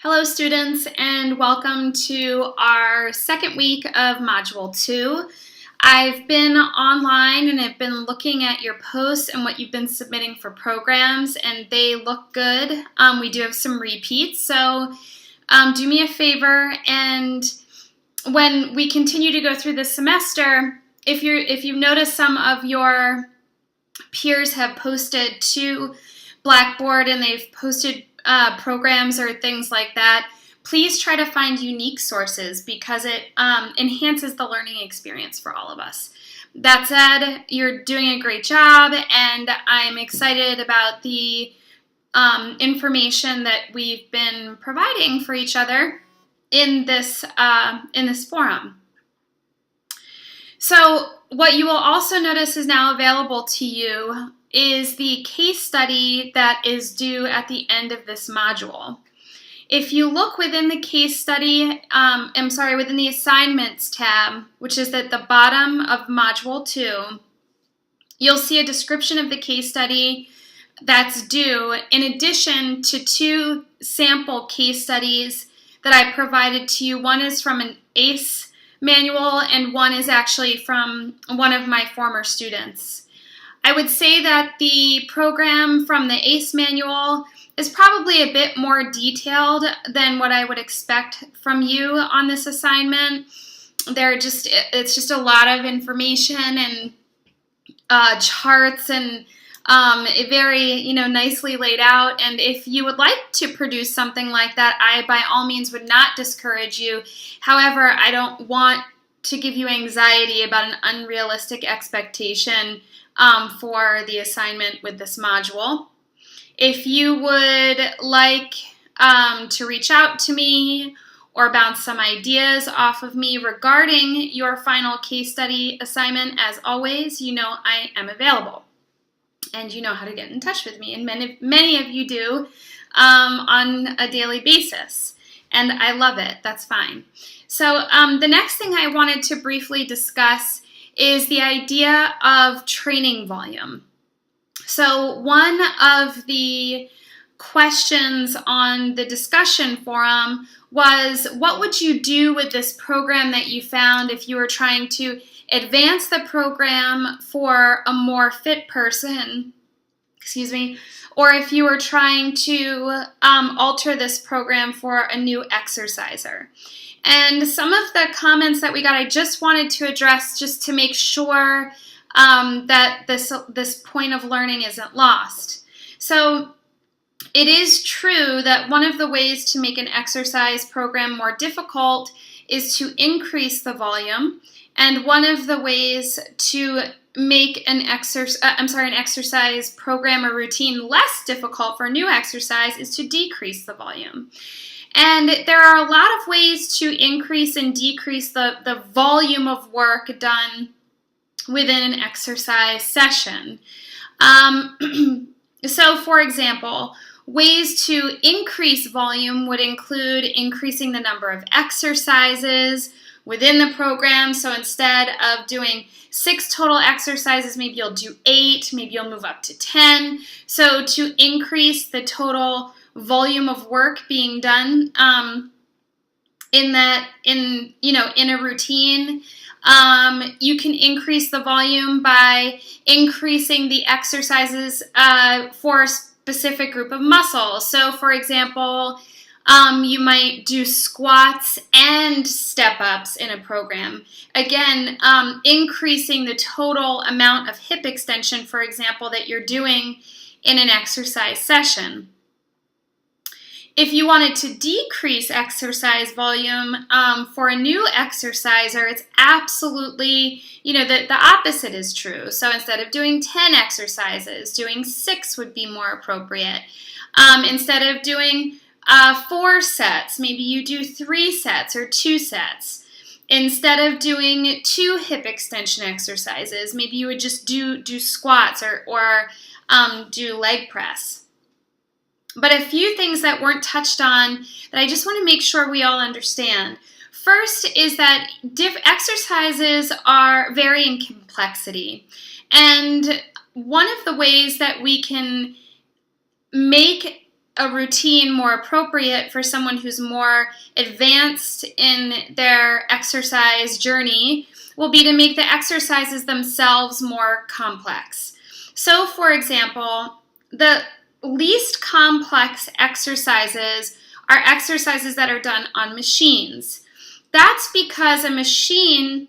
Hello students, and welcome to our second week of Module 2. I've been online and I've been looking at your posts and what you've been submitting for programs, and they look good. We do have some repeats, so do me a favor, and when we continue to go through this semester, if you've noticed some of your peers have posted to Blackboard and they've posted programs or things like that, please try to find unique sources because it enhances the learning experience for all of us. That said, you're doing a great job, and I'm excited about the information that we've been providing for each other in this forum. So what you will also notice is now available to you is the case study that is due at the end of this module. If you look within the case study, within the assignments tab, which is at the bottom of module 2, you'll see a description of the case study that's due, in addition to 2 sample case studies that I provided to you. One is from an ACE manual, and one is actually from one of my former students. I would say that the program from the ACE manual is probably a bit more detailed than what I would expect from you on this assignment. It's just a lot of information and charts and very nicely laid out. And if you would like to produce something like that, I by all means would not discourage you. However, I don't want to give you anxiety about an unrealistic expectation for the assignment with this module. If you would like to reach out to me or bounce some ideas off of me regarding your final case study assignment, as always, you know I am available. And you know how to get in touch with me, and many of you do on a daily basis, and I love it. That's fine. So the next thing I wanted to briefly discuss is the idea of training volume. So one of the questions on the discussion forum was, what would you do with this program that you found if you were trying to advance the program for a more fit person, or if you were trying to alter this program for a new exerciser. And some of the comments that we got, I just wanted to address just to make sure that this point of learning isn't lost. So it is true that one of the ways to make an exercise program more difficult is to increase the volume, and one of the ways to make an exercise program or routine less difficult for a new exercise is to decrease the volume. And there are a lot of ways to increase and decrease the volume of work done within an exercise session. So, for example, ways to increase volume would include increasing the number of exercises within the program. So instead of doing 6 total exercises, maybe you'll do 8, maybe you'll move up to 10. So to increase the total volume of work being done in a routine, you can increase the volume by increasing the exercises for a specific group of muscles. So for example, you might do squats and step-ups in a program. Again, increasing the total amount of hip extension, for example, that you're doing in an exercise session. If you wanted to decrease exercise volume for a new exerciser, it's absolutely, the opposite is true. So instead of doing 10 exercises, doing 6 would be more appropriate. Instead of doing 4 sets, maybe you do 3 sets or 2 sets. Instead of doing 2 hip extension exercises, maybe you would just do squats or do leg press. But a few things that weren't touched on that I just want to make sure we all understand. First is that exercises vary in complexity. And one of the ways that we can make a routine more appropriate for someone who's more advanced in their exercise journey will be to make the exercises themselves more complex. So, for example, the least complex exercises are exercises that are done on machines. That's because a machine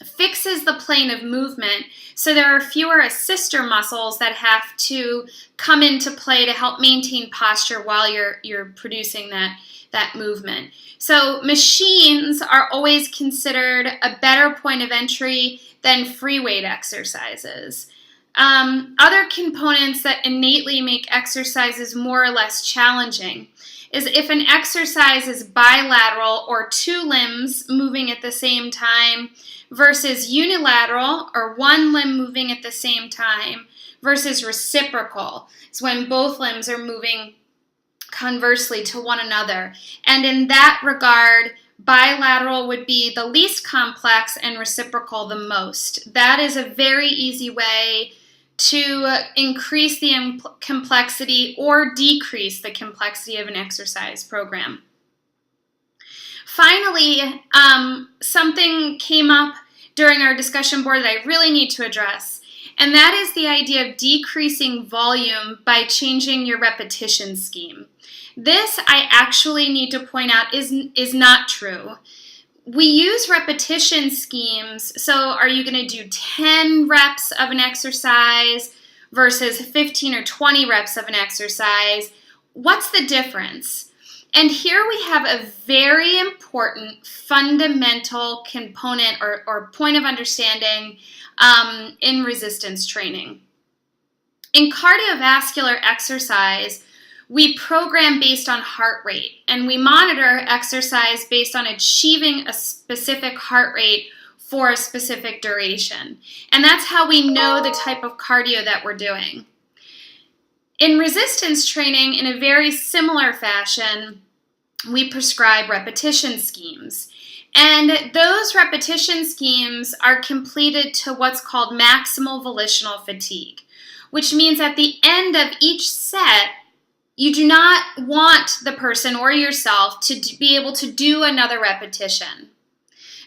fixes the plane of movement, so there are fewer assister muscles that have to come into play to help maintain posture while you're producing that movement. So machines are always considered a better point of entry than free weight exercises. Other components that innately make exercises more or less challenging is if an exercise is bilateral or two limbs moving at the same time versus unilateral or one limb moving at the same time versus reciprocal. It's when both limbs are moving conversely to one another. And in that regard, bilateral would be the least complex and reciprocal the most. That is a very easy way to increase the complexity or decrease the complexity of an exercise program. Finally, something came up during our discussion board that I really need to address, and that is the idea of decreasing volume by changing your repetition scheme. This, I actually need to point out, is not true. We use repetition schemes, so are you going to do 10 reps of an exercise versus 15 or 20 reps of an exercise? What's the difference? And here we have a very important fundamental component or point of understanding in resistance training. In cardiovascular exercise, we program based on heart rate, and we monitor exercise based on achieving a specific heart rate for a specific duration. And that's how we know the type of cardio that we're doing. In resistance training, in a very similar fashion, we prescribe repetition schemes. And those repetition schemes are completed to what's called maximal volitional fatigue, which means at the end of each set, you do not want the person or yourself to be able to do another repetition.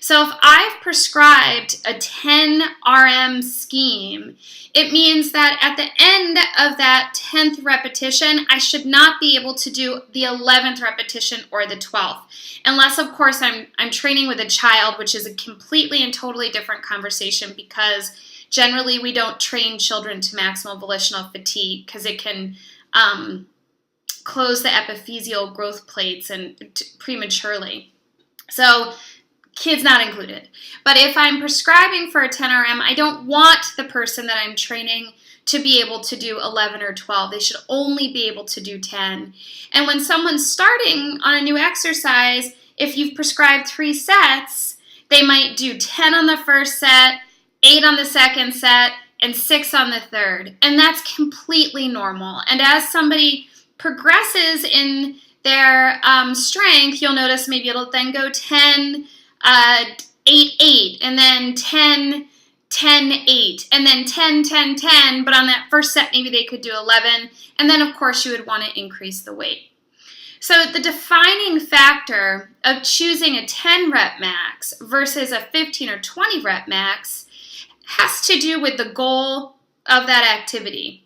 So if I've prescribed a 10 RM scheme, it means that at the end of that 10th repetition, I should not be able to do the 11th repetition or the 12th. Unless, of course, I'm training with a child, which is a completely and totally different conversation, because generally we don't train children to maximal volitional fatigue because it can close the epiphyseal growth plates and prematurely. So kids not included. But if I'm prescribing for a 10 RM, I don't want the person that I'm training to be able to do 11 or 12. They should only be able to do 10. And when someone's starting on a new exercise, if you've prescribed 3 sets, they might do 10 on the first set, 8 on the second set, and 6 on the third. And that's completely normal. And as somebody progresses in their strength, you'll notice maybe it'll then go 10, 8, 8, and then 10, 10, 8, and then 10, 10, 10, but on that first set maybe they could do 11, and then of course you would want to increase the weight. So the defining factor of choosing a 10 rep max versus a 15 or 20 rep max has to do with the goal of that activity.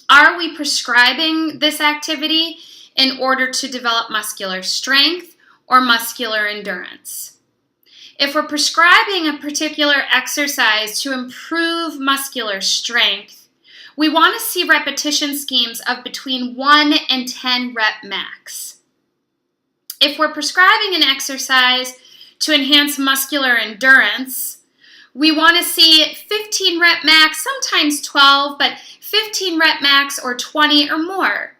Are we prescribing this activity in order to develop muscular strength or muscular endurance? If we're prescribing a particular exercise to improve muscular strength, we want to see repetition schemes of between 1 and 10 rep max. If we're prescribing an exercise to enhance muscular endurance, we want to see 15 rep max, sometimes 12, but 15 rep max or 20 or more.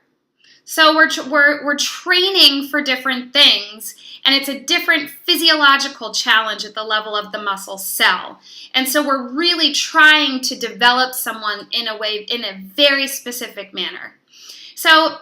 So we're training for different things, and it's a different physiological challenge at the level of the muscle cell. And so we're really trying to develop someone in a very specific manner. So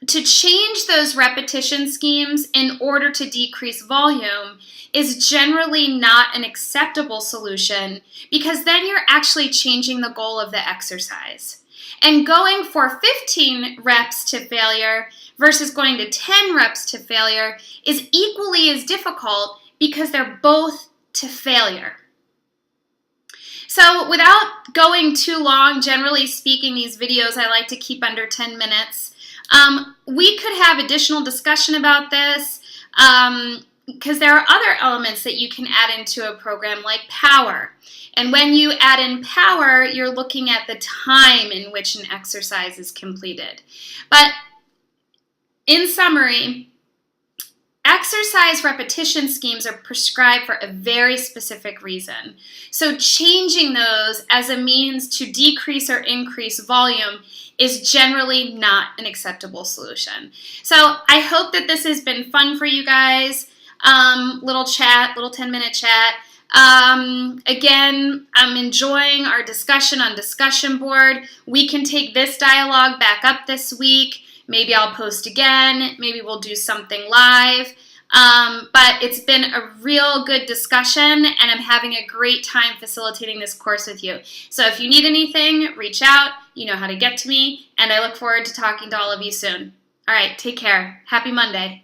to change those repetition schemes in order to decrease volume is generally not an acceptable solution, because then you're actually changing the goal of the exercise. And going for 15 reps to failure versus going to 10 reps to failure is equally as difficult because they're both to failure. So without going too long, generally speaking, these videos I like to keep under 10 minutes. We could have additional discussion about this because there are other elements that you can add into a program like power. And when you add in power, you're looking at the time in which an exercise is completed. But in summary, exercise repetition schemes are prescribed for a very specific reason. So changing those as a means to decrease or increase volume is generally not an acceptable solution. So I hope that this has been fun for you guys. Little 10-minute chat. Again, I'm enjoying our discussion on discussion board. We can take this dialogue back up this week. Maybe I'll post again. Maybe we'll do something live. But it's been a real good discussion, and I'm having a great time facilitating this course with you. So if you need anything, reach out. You know how to get to me, and I look forward to talking to all of you soon. All right, take care. Happy Monday.